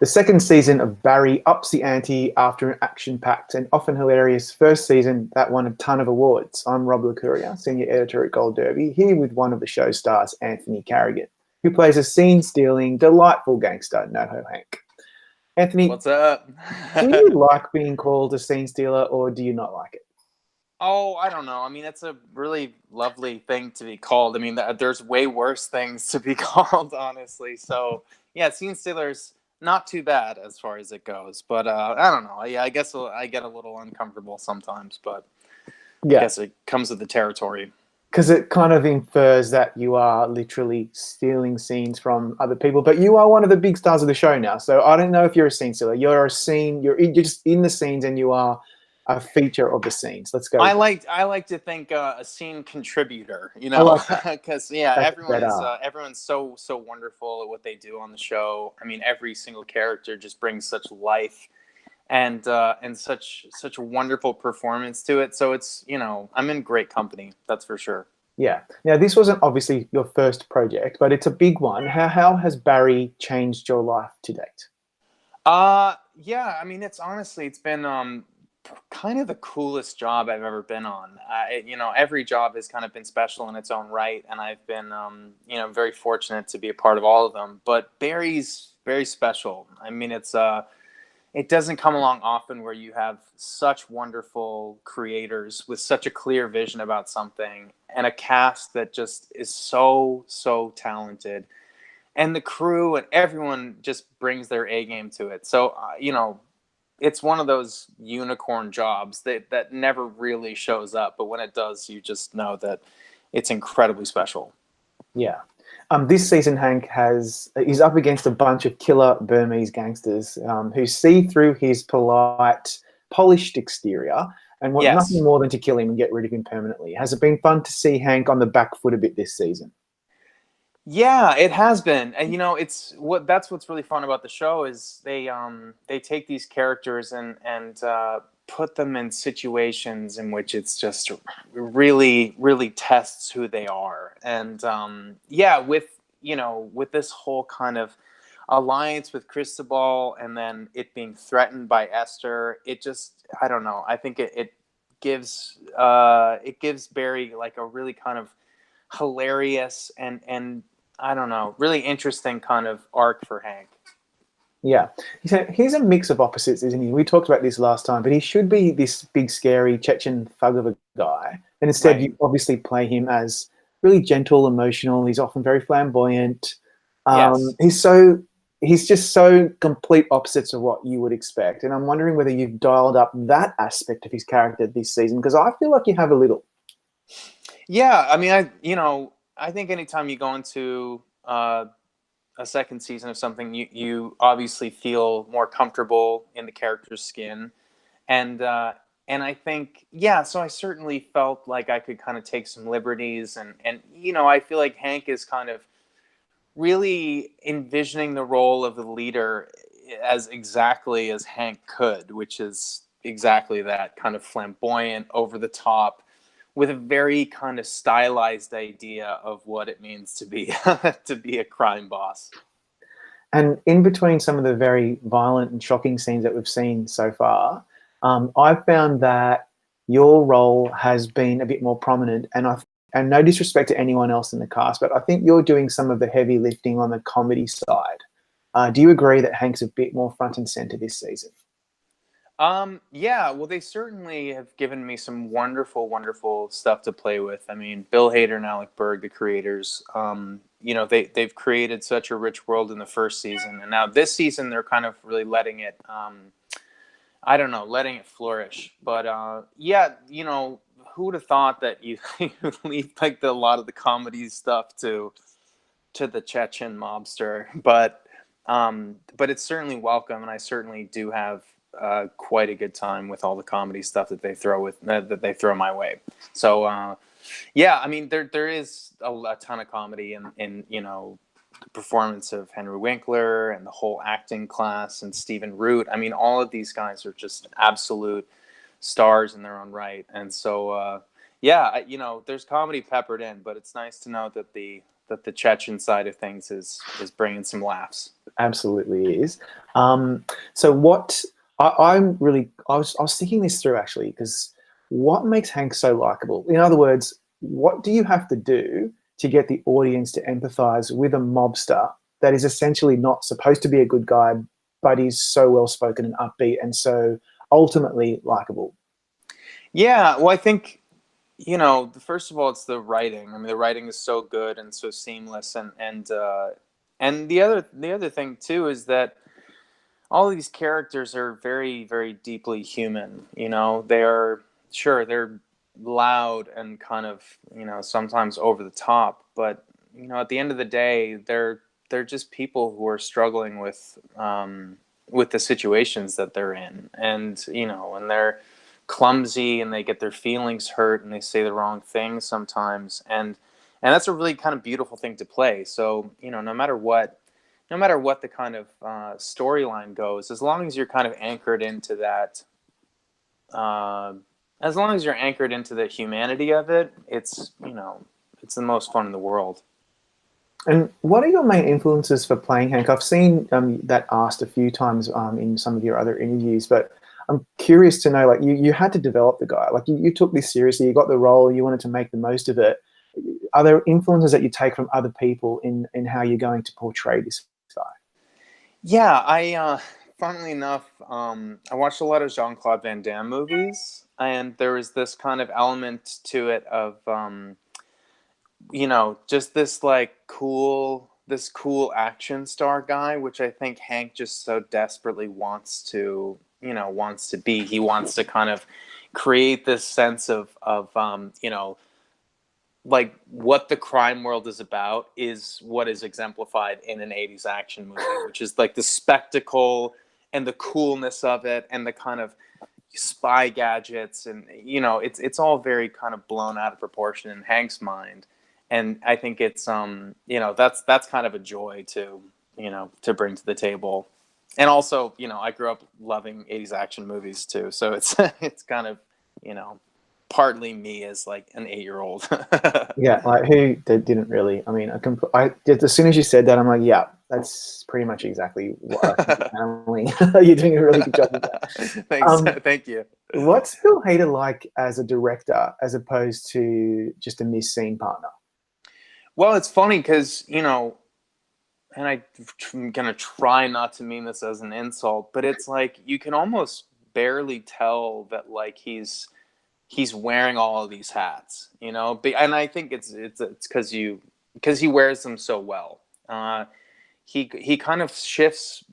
The second season of Barry ups the ante after an action-packed and often hilarious first season that won a ton of awards. I'm Rob LeCourier, senior editor at Gold Derby, here with one of the show stars, Anthony Carrigan, who plays a scene-stealing, delightful gangster, NoHo Hank. Anthony, What's up? do you like being called a scene stealer, or do you not like it? Oh, I don't know. I mean, it's a really lovely thing to be called. I mean, there's way worse things to be called, honestly. So, yeah, Scene Stealer's not too bad as far as it goes. But I don't know. Yeah, I guess I get a little uncomfortable sometimes, but I Yeah, guess it comes with the territory. because it kind of infers that you are literally stealing scenes from other people, but you are one of the big stars of the show now. So I don't know if you're a scene stealer. You're just in the scenes, and you are a feature of the scenes. Let's go with that. I like to think a scene contributor, I like that. because yeah, That's better. everyone's so wonderful at what they do on the show. I mean, every single character just brings such life and such a wonderful performance to it. So it's I'm in great company, that's for sure. Yeah. Now, this wasn't obviously your first project, but it's a big one. How has Barry changed your life to date? Yeah, I mean, it's been kind of the coolest job I've ever been on. Every job has kind of been special in its own right, and I've been very fortunate to be a part of all of them. But Barry's very special. I mean, it doesn't come along often where you have such wonderful creators with such a clear vision about something and a cast that just is so talented, and the crew and everyone just brings their A game to it. So it's one of those unicorn jobs that never really shows up, but when it does, you just know that it's incredibly special. Yeah. This season, Hank he's up against a bunch of killer Burmese gangsters who see through his polite, polished exterior and want nothing Yes. more than to kill him and get rid of him permanently. Has it been fun to see Hank on the back foot a bit this season? Yeah, it has been. And that's what's really fun about the show is they take these characters and put them in situations in which it's just really tests who they are. And yeah, with this whole kind of alliance with Cristobal and then it being threatened by Esther, it just I don't know. I think it gives Barry like a really kind of hilarious and I don't know, really interesting kind of arc for Hank. Yeah. He's a mix of opposites, isn't he? We talked about this last time, but he should be this big, scary Chechen thug of a guy. And instead, Right. you obviously play him as really gentle, emotional. He's often very flamboyant. Yes. He's he's just so complete opposites of what you would expect. And I'm wondering whether you've dialed up that aspect of his character this season, because I feel like you have a little. Yeah, I mean, I think anytime you go into a second season of something, you obviously feel more comfortable in the character's skin, and I think yeah, so I certainly felt like I could kind of take some liberties, and I feel like Hank is kind of really envisioning the role of the leader as exactly as Hank could, which is exactly that kind of flamboyant, over the top, with a very kind of stylized idea of what it means to be to be a crime boss. And in between some of the very violent and shocking scenes that we've seen so far, I've found that your role has been a bit more prominent. And no disrespect to anyone else in the cast, but I think you're doing some of the heavy lifting on the comedy side. Do you agree that Hank's a bit more front and center this season? Yeah, well, they certainly have given me some wonderful stuff to play with. I mean, Bill Hader and Alec Berg, the creators, they've created such a rich world in the first season, and now this season they're kind of really letting it, I don't know, letting it flourish. But yeah, who would have thought that you leave like a lot of the comedy stuff to the Chechen mobster, but it's certainly welcome, and I certainly do have quite a good time with all the comedy stuff that that they throw my way. So yeah, I mean there is a ton of comedy in the performance of Henry Winkler and the whole acting class and Stephen Root. I mean, all of these guys are just absolute stars in their own right, and so yeah, there's comedy peppered in, but it's nice to know that that the Chechen side of things is bringing some laughs. Absolutely is. So what I was thinking this through actually, because what makes Hank so likable? In other words, what do you have to do to get the audience to empathize with a mobster that is essentially not supposed to be a good guy, but is so well spoken and upbeat and so ultimately likable? Yeah, well, I think, first of all, it's the writing. I mean, the writing is so good and so seamless, and the other thing too is that all of these characters are very, very deeply human. They are, sure, they're loud and kind of, sometimes over the top, but at the end of the day, they're just people who are struggling with the situations that they're in, and they're clumsy and they get their feelings hurt and they say the wrong thing sometimes, and that's a really kind of beautiful thing to play. So no matter what the kind of storyline goes, as long as you're kind of anchored into that, uh, as long as you're anchored into the humanity of it, it's the most fun in the world. And what are your main influences for playing Hank? I've seen that asked a few times in some of your other interviews, but I'm curious to know, like, you had to develop the guy. Like, you took this seriously, you got the role, you wanted to make the most of it. Are there influences that you take from other people in how you're going to portray this guy? Yeah, funnily enough, I watched a lot of Jean-Claude Van Damme movies, and there was this kind of element to it of, just this cool action star guy, which I think Hank just so desperately wants to be. He wants to kind of create this sense of like what the crime world is about is what is exemplified in an 80s action movie, which is like the spectacle and the coolness of it and the kind of spy gadgets, and it's all very kind of blown out of proportion in Hank's mind. And I think it's that's kind of a joy to bring to the table. And also, I grew up loving 80s action movies too, so it's it's kind of, you know partly me as like an 8-year-old. Yeah, like who didn't really? I mean, as soon as you said that, I'm like, yeah, that's pretty much exactly what I think you're channeling. You're doing a really good job with that. Thanks. Thank you. What's Bill Hader like as a director, as opposed to just a miss scene partner? Well, it's funny because, and I'm gonna try not to mean this as an insult, but it's like you can almost barely tell that like he's wearing all of these hats, and I think it's because he wears them so well. He kind of shifts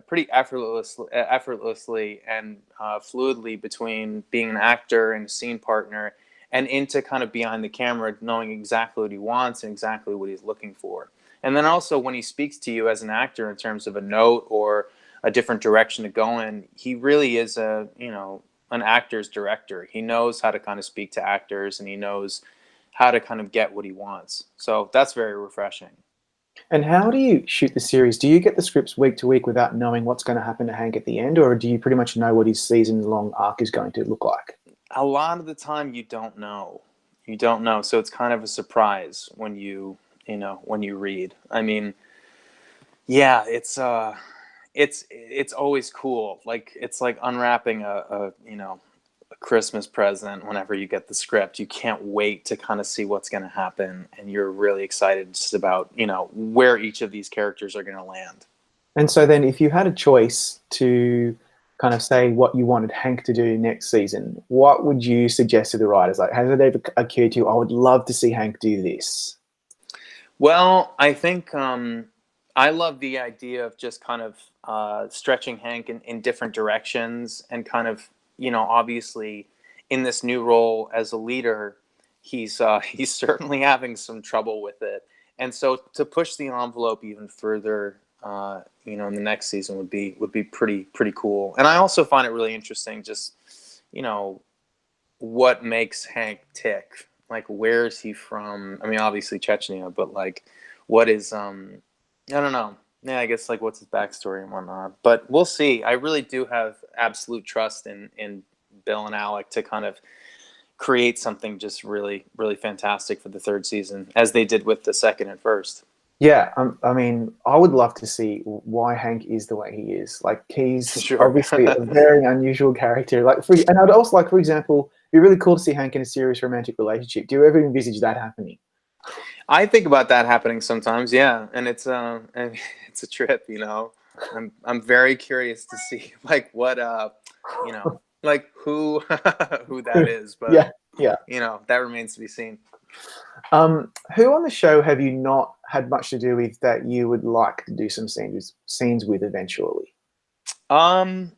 pretty effortlessly and fluidly between being an actor and a scene partner and into kind of behind the camera, knowing exactly what he wants and exactly what he's looking for. And then also when he speaks to you as an actor in terms of a note or a different direction to go in, he really is an actor's director. He knows how to kind of speak to actors and he knows how to kind of get what he wants. So that's very refreshing. And how do you shoot the series? Do you get the scripts week to week without knowing what's going to happen to Hank at the end, or do you pretty much know what his season-long arc is going to look like? A lot of the time you don't know. You don't know. So it's kind of a surprise when you read. I mean, yeah, it's always cool. Like it's like unwrapping a Christmas present whenever you get the script. You can't wait to kind of see what's going to happen, and you're really excited just about where each of these characters are going to land. And so then, if you had a choice to kind of say what you wanted Hank to do next season, what would you suggest to the writers? Like, has it ever occurred to you, I would love to see Hank do this? Well, I think I love the idea of just kind of stretching Hank in different directions and kind of, obviously in this new role as a leader, he's certainly having some trouble with it. And so to push the envelope even further, in the next season would be pretty cool. And I also find it really interesting, just, you know, what makes Hank tick. Like, where is he from? I mean, obviously Chechnya, but like, what is I don't know. Yeah, I guess like what's his backstory and whatnot. But we'll see. I really do have absolute trust in Bill and Alec to kind of create something just really, really fantastic for the third season, as they did with the second and first. Yeah, I mean, I would love to see why Hank is the way he is. Like, he's Sure. obviously a very unusual character. Like, and I'd also like, for example, it'd be really cool to see Hank in a serious romantic relationship. Do you ever envisage that happening? I think about that happening sometimes, yeah, and it's it's a trip, you know. I'm very curious to see like what you know, like who who that is, but Yeah, yeah. you know, that remains to be seen. Who on the show have you not had much to do with that you would like to do some scenes with eventually? Um,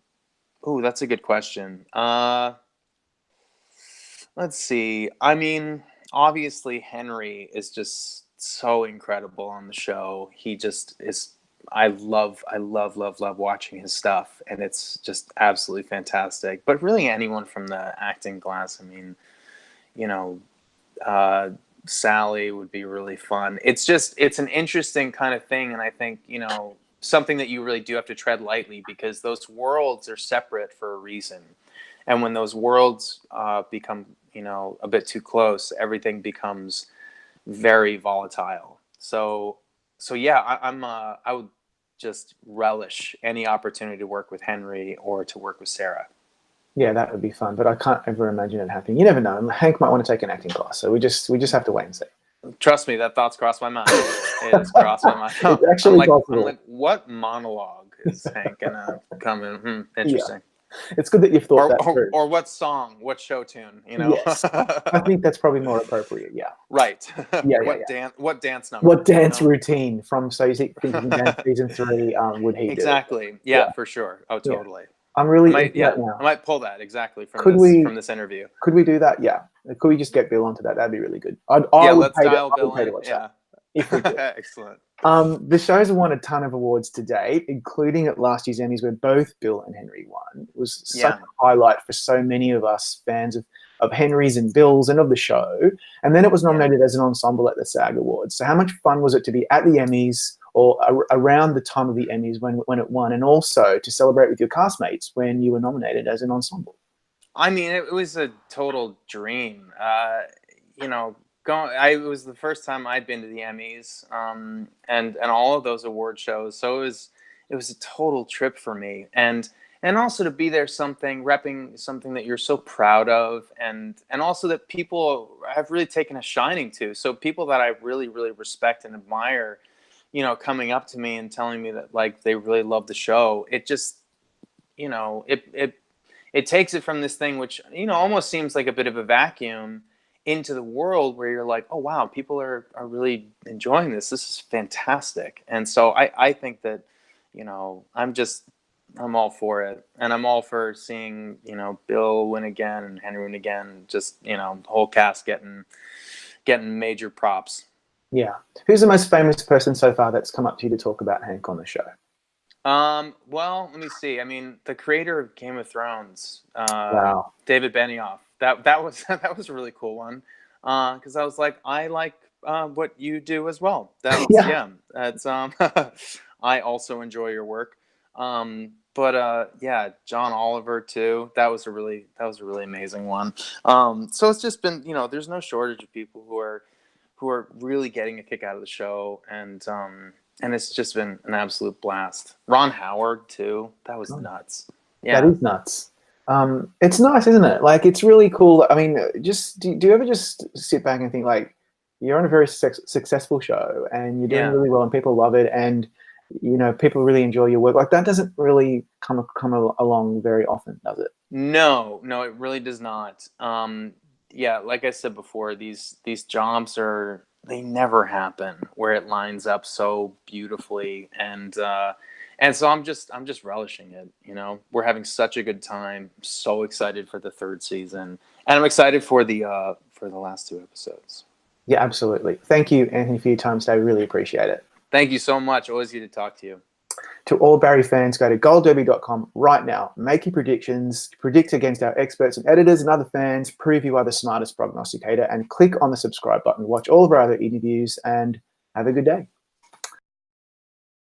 oh, that's a good question. Let's see. I mean, obviously Henry is just so incredible on the show. He just is. I love watching his stuff, and it's just absolutely fantastic. But really, anyone from the acting class. I mean, you know, uh, Sally would be really fun. It's an interesting kind of thing, and I think, you know, something that you really do have to tread lightly, because those worlds are separate for a reason, and when those worlds become, you know, a bit too close, everything becomes very volatile. So yeah, I would just relish any opportunity to work with Henry or to work with Sarah. Yeah, that would be fun, but I can't ever imagine it happening. You never know. Hank might want to take an acting class, so we just have to wait and see. Trust me, that thought's crossed my mind. It has crossed my mind. It's actually I'm possible. like, what monologue is Hank gonna come in? Interesting. It's good that you've thought that through. Or what song, what show tune? You know. Yes, I think that's probably more appropriate. Yeah. Right. Yeah, What dance number? What dance you know? routine from So You Think You Can Dance season 3 would he do? Exactly. Yeah, for sure. Oh, Yeah. totally. I'm really into that now. I might pull that exactly from this interview. Could we do that? Yeah. Could we just get Bill onto that? That'd be really good. I Yeah, would let's pay dial to, I Bill would pay to in. watch Yeah. that if we could. Excellent. The show's won a ton of awards to date, including at last year's Emmys, where both Bill and Henry won. It was such a highlight for so many of us fans of Henry's and Bill's and of the show. And then it was nominated as an ensemble at the SAG Awards. So how much fun was it to be at the Emmys or around the time of the Emmys when it won, and also to celebrate with your castmates when you were nominated as an ensemble? I mean, it was a total dream. You know, it was the first time I'd been to the Emmys, and all of those award shows. So it was a total trip for me, and also to be there, repping something that you're so proud of, and also that people have really taken a shining to. So people that I really, really respect and admire, you know, coming up to me and telling me that like they really love the show. It just, you know, it takes it from this thing which, you know, almost seems like a bit of a vacuum into the world where you're like, oh wow, people are really enjoying this. This is fantastic. And so I think that, you know, I'm all for it. And I'm all for seeing, you know, Bill win again and Henry win again. Just, you know, the whole cast getting major props. Yeah. Who's the most famous person so far that's come up to you to talk about Hank on the show? Well, let me see. I mean, the creator of Game of Thrones, Wow. David Benioff. That was that was a really cool one. Because I was like, I like what you do as well. That's That's I also enjoy your work. But yeah, John Oliver too. That was a really amazing one. So it's just been, you know, there's no shortage of people who are really getting a kick out of the show, and it's just been an absolute blast. Ron Howard too. That was nuts. Yeah. That is nuts. It's nice, isn't it? Like, it's really cool. I mean, just do you ever just sit back and think, like, you're on a very successful show and you're doing really well and people love it, and you know, people really enjoy your work. Like, that doesn't really come along very often, does it? No, it really does not. Yeah, like I said before, these jobs they never happen where it lines up so beautifully, and so I'm just relishing it. You know, we're having such a good time. So excited for the third season, and I'm excited for the last 2 episodes. Yeah, absolutely. Thank you, Anthony, for your time today. We really appreciate it. Thank you so much. Always good to talk to you. To all Barry fans, go to goldderby.com right now. Make your predictions, predict against our experts and editors and other fans, prove you are the smartest prognosticator, and click on the subscribe button. Watch all of our other interviews and have a good day.